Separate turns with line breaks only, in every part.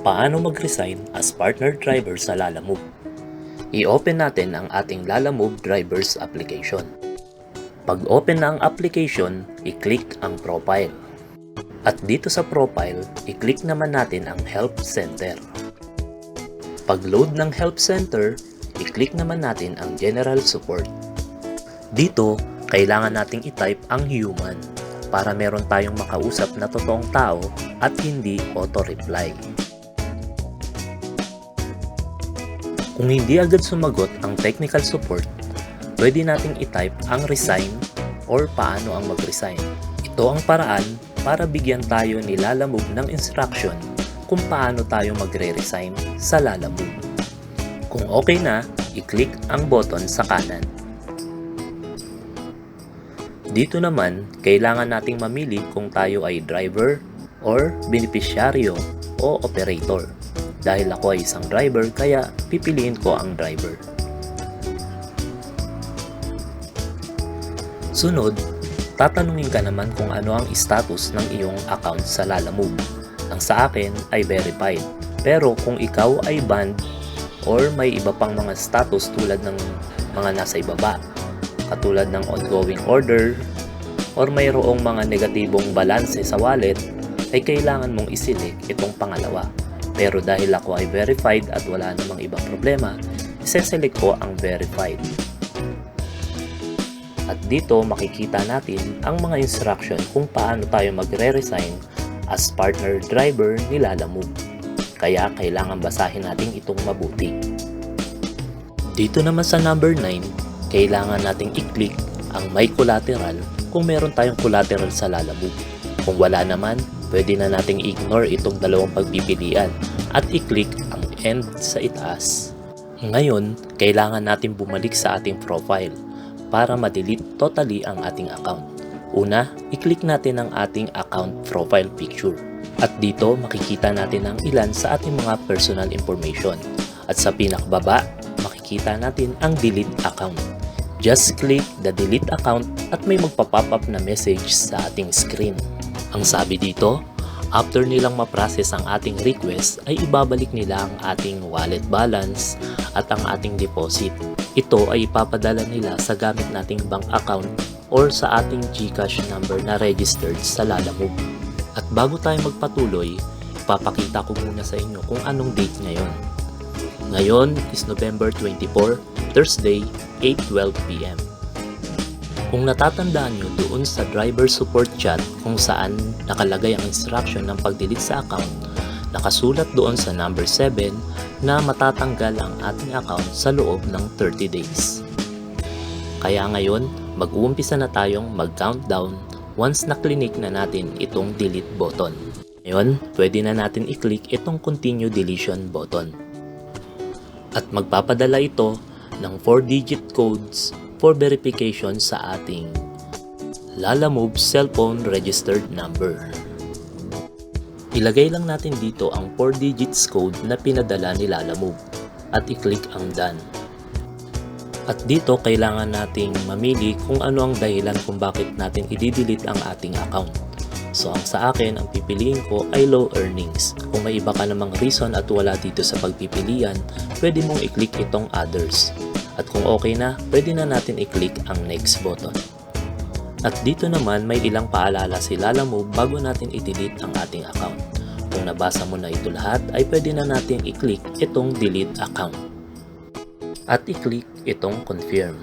Paano mag-resign as partner driver sa Lalamove? I-open natin ang ating Lalamove Drivers application. Pag open na ang application, i-click ang profile. At dito sa profile, i-click naman natin ang Help Center. Pag load ng Help Center, i-click naman natin ang General Support. Dito, kailangan nating i-type ang human para meron tayong makausap na totoong tao at hindi auto-reply. Kung hindi agad sumagot ang technical support, pwede nating i-type ang resign or paano ang mag-resign. Ito ang paraan para bigyan tayo ni Lalamove ng instruction kung paano tayo magre-resign sa Lalamove. Kung okay na, i-click ang button sa kanan. Dito naman, kailangan nating mamili kung tayo ay driver or beneficiaryo o operator. Dahil ako ay isang driver, kaya pipiliin ko ang driver. Sunod, tatanungin ka naman kung ano ang status ng iyong account sa Lalamove. Ang sa akin ay verified. Pero kung ikaw ay banned or may iba pang mga status tulad ng mga nasa ibaba, katulad ng ongoing order or mayroong mga negatibong balanse sa wallet, ay kailangan mong i-select itong pangalawa. Pero dahil ako ay verified at wala namang ibang problema, i-select ko ang verified. At dito makikita natin ang mga instruction kung paano tayo magre-resign as partner driver ni Lalamove. Kaya kailangan basahin natin itong mabuti. Dito naman sa number 9, kailangan nating i-click ang may collateral kung meron tayong collateral sa Lalamove. Kung wala naman, pwede na nating ignore itong dalawang pagpipilian at i-click ang end sa itaas. Ngayon, kailangan natin bumalik sa ating profile para ma-delete totally ang ating account. Una, i-click natin ang ating account profile picture. At dito, makikita natin ang ilan sa ating mga personal information. At sa pinakababa, makikita natin ang delete account. Just click the delete account at may magpa-pop up na message sa ating screen. Ang sabi dito, after nilang ma-process ang ating request ay ibabalik nila ang ating wallet balance at ang ating deposit. Ito ay ipapadala nila sa gamit nating bank account or sa ating GCash number na registered sa Lalamove. At bago tayo magpatuloy, ipapakita ko muna sa inyo kung anong date ngayon. Ngayon is November 24, Thursday, 8:12 p.m. Kung natatandaan nyo doon sa driver support chat kung saan nakalagay ang instruction ng pag-delete sa account, nakasulat doon sa number 7 na matatanggal ang ating account sa loob ng 30 days. Kaya ngayon, mag-uumpisa na tayong mag-countdown once na-click na natin itong delete button. Ngayon, pwede na natin i-click itong continue deletion button. At magpapadala ito ng 4-digit codes for verification sa ating Lalamove cellphone registered number. Ilagay lang natin dito ang 4 digits code na pinadala ni Lalamove at i-click ang done. At dito kailangan nating mamili kung ano ang dahilan kung bakit natin i-delete ang ating account. So ang sa akin, ang pipiliin ko ay low earnings. Kung may iba ka namang reason at wala dito sa pagpipilian, pwede mong i-click itong others. At kung okay na, pwede na natin i-click ang next button. At dito naman may ilang paalala si Lalamove bago natin i-delete ang ating account. Kung nabasa mo na ito lahat, ay pwede na natin i-click itong delete account. At i-click itong confirm.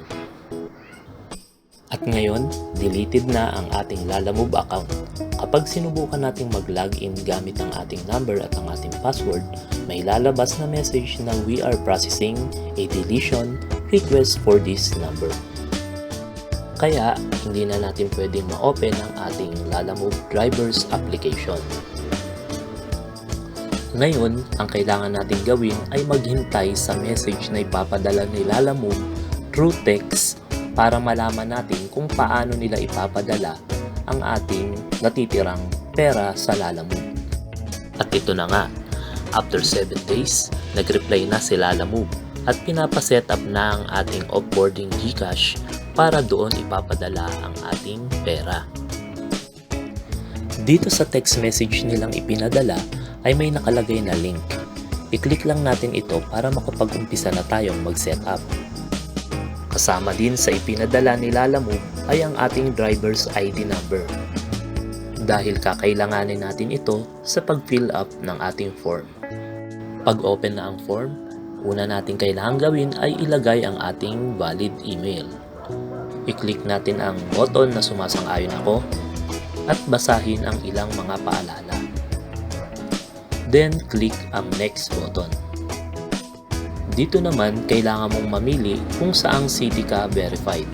At ngayon, deleted na ang ating Lalamove account. Kapag sinubukan nating mag-login gamit ang ating number at ang ating password, may lalabas na message na we are processing a deletion request for this number. Kaya, hindi na natin pwedeng ma-open ang ating Lalamove Drivers application. Ngayon, ang kailangan natin gawin ay maghintay sa message na ipapadala ni Lalamove through text para malaman natin kung paano nila ipapadala ang ating natitirang pera sa Lalamove. At ito na nga, after 7 days, nag-reply na si Lalamove at pinapaset up na ang ating offboarding GCash para doon ipapadala ang ating pera. Dito sa text message nilang ipinadala ay may nakalagay na link. I-click lang natin ito para makapag-umpisa na tayong mag-setup. Kasama din sa ipinadala ni Lalamove ay ang ating driver's ID number. Dahil kakailanganin natin ito sa pag-fill up ng ating form. Pag open na ang form, una natin kailangang gawin ay ilagay ang ating valid email. I-click natin ang button na sumasang-ayon ako at basahin ang ilang mga paalala. Then, click ang next button. Dito naman, kailangan mong mamili kung saang city ka verified.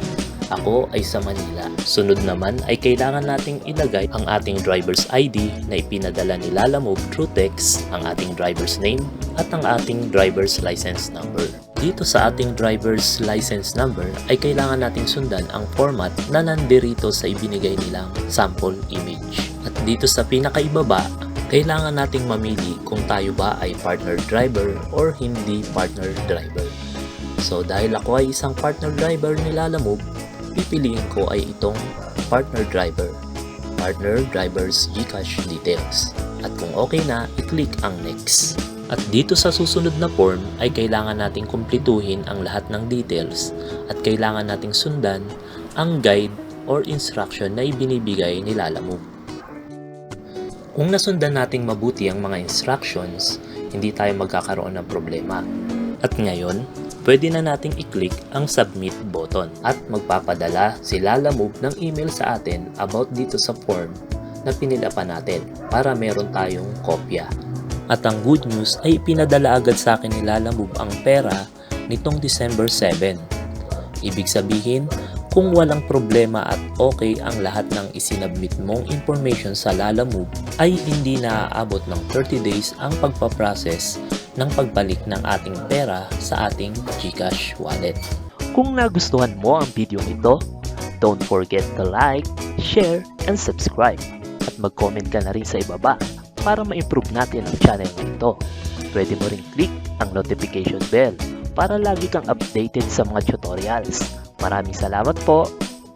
Ako ay sa Manila. Sunod naman ay kailangan nating ilagay ang ating driver's ID na ipinadala ni Lalamove through text, ang ating driver's name, at ang ating driver's license number. Dito sa ating driver's license number ay kailangan nating sundan ang format na nandirito sa ibinigay nilang sample image. At dito sa pinakaibaba, kailangan nating mamili kung tayo ba ay partner driver or hindi partner driver. So dahil ako ay isang partner driver ni Lalamove, pipiliin ko ay itong partner driver, partner driver's GCash details. At kung okay na, i-click ang next. At dito sa susunod na form ay kailangan nating kumpletuhin ang lahat ng details at kailangan nating sundan ang guide or instruction na ibinibigay ni Lalamove. Kung nasundan nating mabuti ang mga instructions, hindi tayo magkakaroon ng problema. At ngayon, pwede na nating i-click ang submit button at magpapadala si Lalamove ng email sa atin about dito sa form na pinilapan natin para meron tayong kopya. At ang good news ay pinadala agad sa akin ni Lalamove ang pera nitong December 7. Ibig sabihin, kung walang problema at okay ang lahat ng isinabmit mong information sa Lalamove, ay hindi naaabot ng 30 days ang pagpaprocess ng pagbalik ng ating pera sa ating GCash wallet. Kung nagustuhan mo ang video nito, don't forget to like, share, and subscribe. At mag-comment ka na rin sa ibaba para ma-improve natin ang channel na ito. Pwede mo rin click ang notification bell para lagi kang updated sa mga tutorials. Maraming salamat po!